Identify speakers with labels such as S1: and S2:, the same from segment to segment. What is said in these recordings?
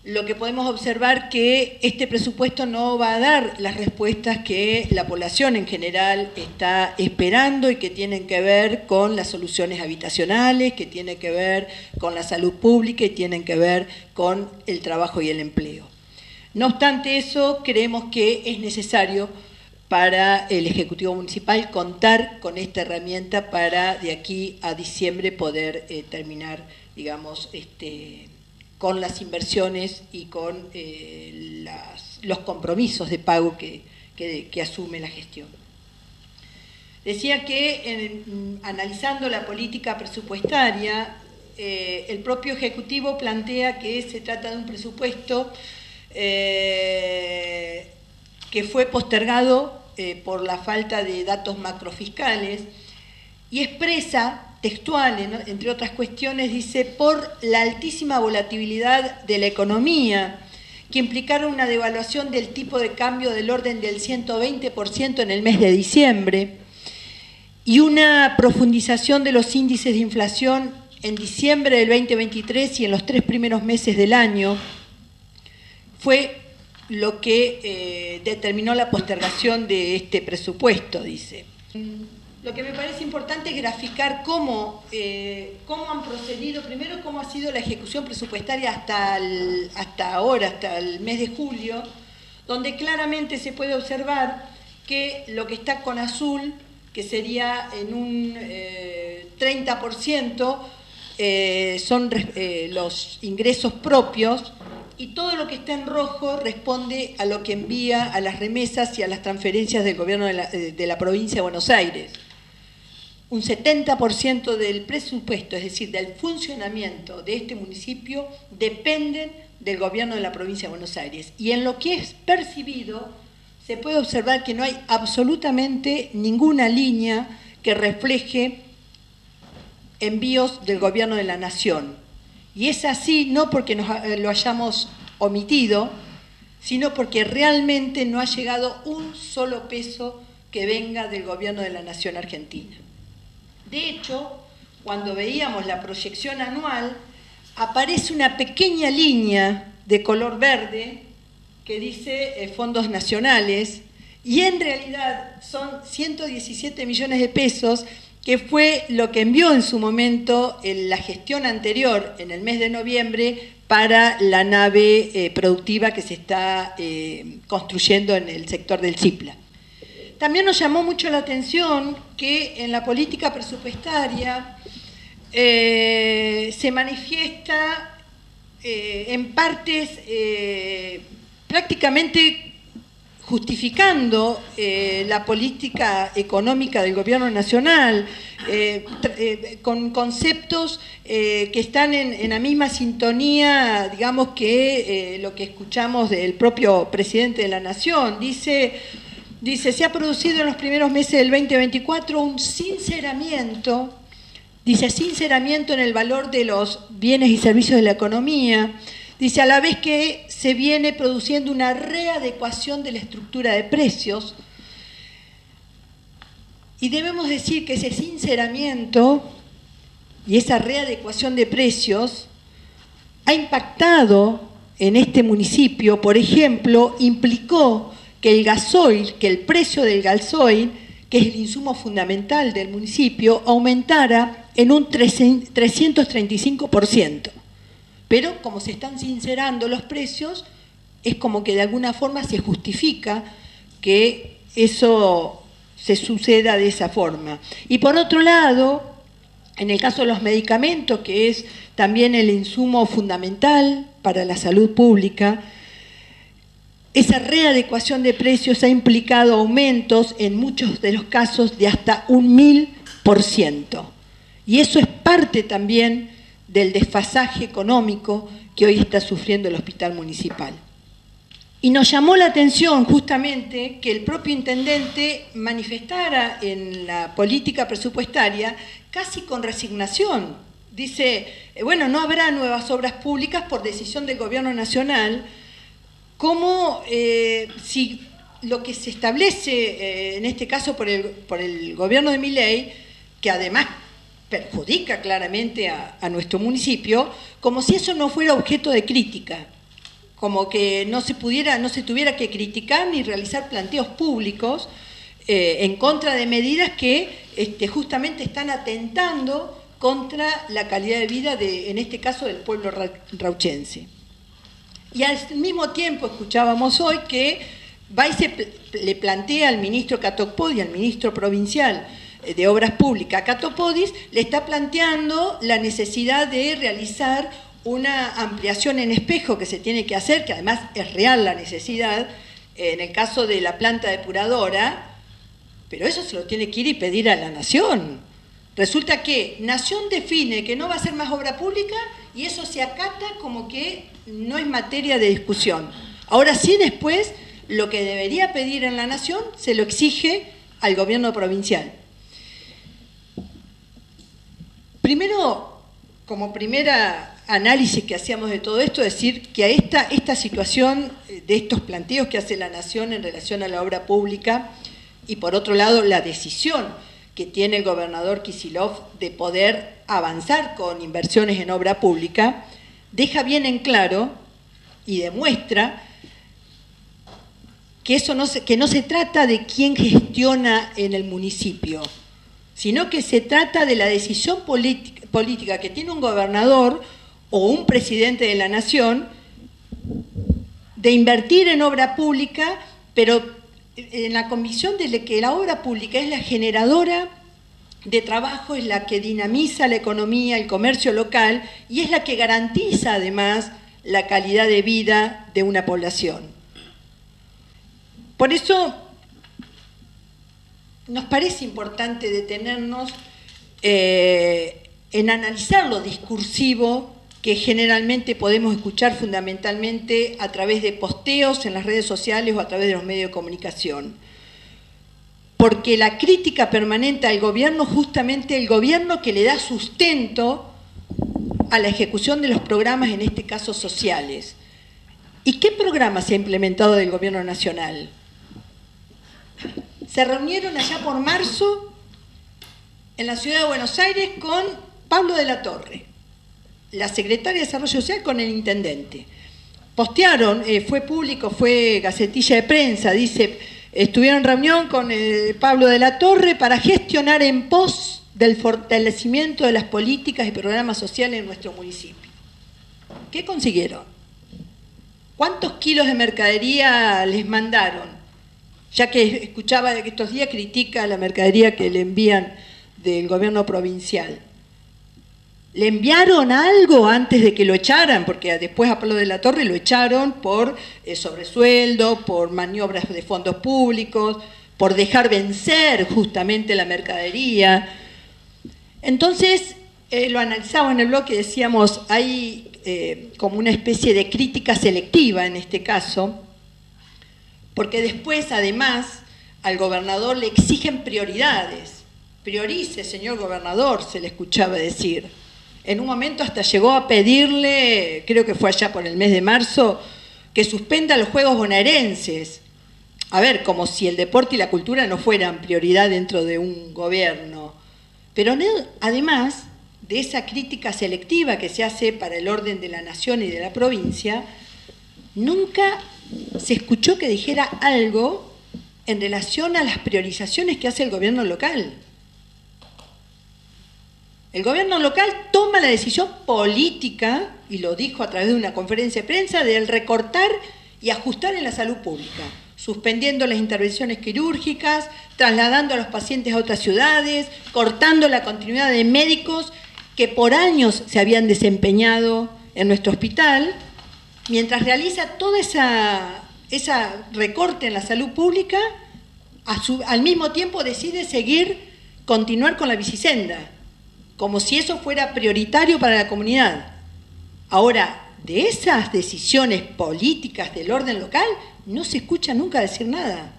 S1: lo que podemos observar que este presupuesto no va a dar las respuestas que la población en general está esperando y que tienen que ver con las soluciones habitacionales, que tienen que ver con la salud pública y tienen que ver con el trabajo y el empleo. No obstante eso, creemos que es necesario para el Ejecutivo Municipal contar con esta herramienta para de aquí a diciembre poder terminar, digamos, con las inversiones y con los compromisos de pago que asume la gestión. Decía que analizando la política presupuestaria, el propio Ejecutivo plantea que se trata de un presupuesto que fue postergado por la falta de datos macrofiscales y expresa textual, entre otras cuestiones, dice, por la altísima volatilidad de la economía, que implicaron una devaluación del tipo de cambio del orden del 120% en el mes de diciembre y una profundización de los índices de inflación en diciembre del 2023 y en los 3 primeros meses del año, fue lo que determinó la postergación de este presupuesto, dice. Lo que me parece importante es graficar cómo han procedido, primero cómo ha sido la ejecución presupuestaria hasta ahora, hasta el mes de julio, donde claramente se puede observar que lo que está con azul, que sería en un 30%, son los ingresos propios, y todo lo que está en rojo responde a lo que envía a las remesas y a las transferencias del gobierno de la provincia de Buenos Aires. Un 70% del presupuesto, es decir, del funcionamiento de este municipio, dependen del gobierno de la provincia de Buenos Aires. Y en lo que es percibido, se puede observar que no hay absolutamente ninguna línea que refleje envíos del gobierno de la Nación. Y es así no porque lo hayamos omitido, sino porque realmente no ha llegado un solo peso que venga del gobierno de la Nación Argentina. De hecho, cuando veíamos la proyección anual, aparece una pequeña línea de color verde que dice fondos nacionales, y en realidad son 117 millones de pesos, que fue lo que envió en su momento en la gestión anterior, en el mes de noviembre, para la nave productiva que se está construyendo en el sector del Cipla. También nos llamó mucho la atención que en la política presupuestaria se manifiesta en partes prácticamente justificando la política económica del gobierno nacional, con conceptos que están en la misma sintonía, digamos, que lo que escuchamos del propio presidente de la Nación. Dice, se ha producido en los primeros meses del 2024 un sinceramiento, dice, sinceramiento en el valor de los bienes y servicios de la economía. Dice, a la vez que se viene produciendo una readecuación de la estructura de precios, y debemos decir que ese sinceramiento y esa readecuación de precios ha impactado en este municipio. Por ejemplo, implicó que el gasoil, que el precio del gasoil, que es el insumo fundamental del municipio, aumentara en un 335%. Pero como se están sincerando los precios, es como que de alguna forma se justifica que eso se suceda de esa forma. Y por otro lado, en el caso de los medicamentos, que es también el insumo fundamental para la salud pública, esa readecuación de precios ha implicado aumentos en muchos de los casos de hasta un 1000%. Y eso es parte también del desfasaje económico que hoy está sufriendo el hospital municipal. Y nos llamó la atención justamente que el propio intendente manifestara en la política presupuestaria casi con resignación. Dice, bueno, no habrá nuevas obras públicas por decisión del gobierno nacional, como si lo que se establece, en este caso por el gobierno de Milei, que además perjudica claramente a nuestro municipio, como si eso no fuera objeto de crítica. como que no se tuviera que criticar ni realizar planteos públicos en contra de medidas que justamente están atentando contra la calidad de vida, en este caso, del pueblo rauchense. Y al mismo tiempo escuchábamos hoy que va y le plantea al ministro Catopodis, al ministro provincial de Obras Públicas, Catopodis, le está planteando la necesidad de realizar una ampliación en espejo que se tiene que hacer, que además es real la necesidad, en el caso de la planta depuradora, pero eso se lo tiene que ir y pedir a la Nación. Resulta que Nación define que no va a ser más obra pública y eso se acata como que no es materia de discusión. Ahora sí, después, lo que debería pedir en la Nación se lo exige al gobierno provincial. Primero, como primera análisis que hacíamos de todo esto, decir que a esta situación de estos planteos que hace la Nación en relación a la obra pública y por otro lado la decisión que tiene el gobernador Kicillof de poder avanzar con inversiones en obra pública, deja bien en claro y demuestra que no se trata de quién gestiona en el municipio, sino que se trata de la decisión política que tiene un gobernador o un presidente de la Nación de invertir en obra pública, pero en la convicción de que la obra pública es la generadora de trabajo, es la que dinamiza la economía, el comercio local y es la que garantiza además la calidad de vida de una población. Por eso nos parece importante detenernos en analizar lo discursivo que generalmente podemos escuchar fundamentalmente a través de posteos en las redes sociales o a través de los medios de comunicación. Porque la crítica permanente al gobierno, justamente el gobierno que le da sustento a la ejecución de los programas, en este caso sociales. ¿Y qué programa se ha implementado del gobierno nacional? Se reunieron allá por marzo en la ciudad de Buenos Aires con Pablo de la Torre, la secretaria de Desarrollo Social, con el intendente. Postearon, fue público, fue gacetilla de prensa, dice, estuvieron en reunión con Pablo de la Torre para gestionar en pos del fortalecimiento de las políticas y programas sociales en nuestro municipio. ¿Qué consiguieron? ¿Cuántos kilos de mercadería les mandaron? Ya que escuchaba que estos días critica la mercadería que le envían del gobierno provincial. ¿Le enviaron algo antes de que lo echaran? Porque después a Pablo de la Torre lo echaron por sobresueldo, por maniobras de fondos públicos, por dejar vencer justamente la mercadería. Entonces, lo analizamos en el blog y decíamos, hay como una especie de crítica selectiva en este caso, porque después, además, al gobernador le exigen prioridades. Priorice, señor gobernador, se le escuchaba decir. En un momento hasta llegó a pedirle, creo que fue allá por el mes de marzo, que suspenda los Juegos Bonaerenses. A ver, como si el deporte y la cultura no fueran prioridad dentro de un gobierno. Pero además de esa crítica selectiva que se hace para el orden de la nación y de la provincia, nunca se escuchó que dijera algo en relación a las priorizaciones que hace el gobierno local. El gobierno local toma la decisión política, y lo dijo a través de una conferencia de prensa, de recortar y ajustar en la salud pública, suspendiendo las intervenciones quirúrgicas, trasladando a los pacientes a otras ciudades, cortando la continuidad de médicos que por años se habían desempeñado en nuestro hospital, mientras realiza toda esa recorte en la salud pública, al mismo tiempo decide continuar con la bicisenda, como si eso fuera prioritario para la comunidad. Ahora, de esas decisiones políticas del orden local, no se escucha nunca decir nada.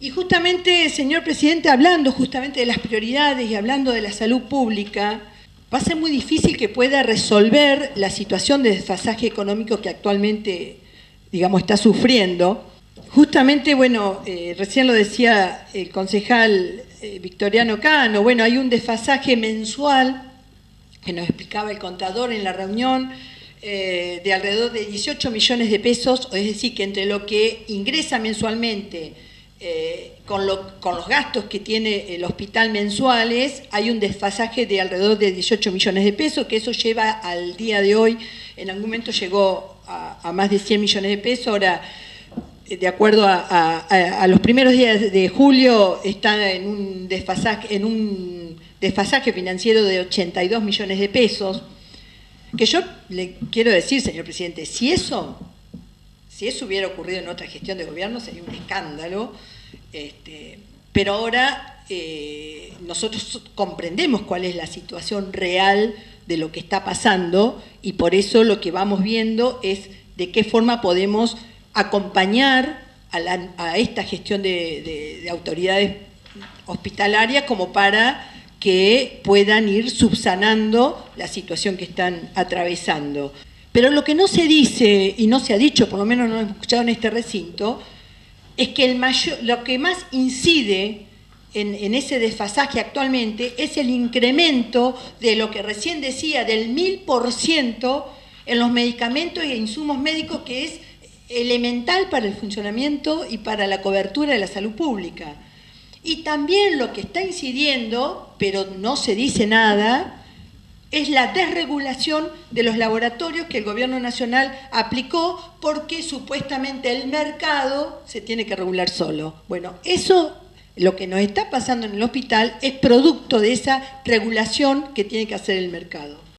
S1: Y justamente, señor presidente, hablando justamente de las prioridades y hablando de la salud pública, va a ser muy difícil que pueda resolver la situación de desfasaje económico que actualmente, digamos, está sufriendo. Justamente, bueno, recién lo decía el concejal Victoriano Cano, bueno, hay un desfasaje mensual que nos explicaba el contador en la reunión de alrededor de 18 millones de pesos, es decir, que entre lo que ingresa mensualmente con los gastos que tiene el hospital mensuales, hay un desfasaje de alrededor de 18 millones de pesos, que eso lleva al día de hoy, en algún momento llegó a más de 100 millones de pesos, ahora, de acuerdo a los primeros días de julio, está en un desfasaje financiero de 82 millones de pesos, que yo le quiero decir, señor presidente, si eso hubiera ocurrido en otra gestión de gobierno sería un escándalo, pero ahora nosotros comprendemos cuál es la situación real de lo que está pasando y por eso lo que vamos viendo es de qué forma podemos acompañar a esta gestión de autoridades hospitalarias como para que puedan ir subsanando la situación que están atravesando. Pero lo que no se dice, y no se ha dicho, por lo menos no lo hemos escuchado en este recinto, es que lo que más incide en ese desfasaje actualmente es el incremento de lo que recién decía, del 1000% en los medicamentos e insumos médicos, que es elemental para el funcionamiento y para la cobertura de la salud pública. Y también lo que está incidiendo, pero no se dice nada, es la desregulación de los laboratorios que el gobierno nacional aplicó porque supuestamente el mercado se tiene que regular solo. Bueno, eso, lo que nos está pasando en el hospital, es producto de esa regulación que tiene que hacer el mercado.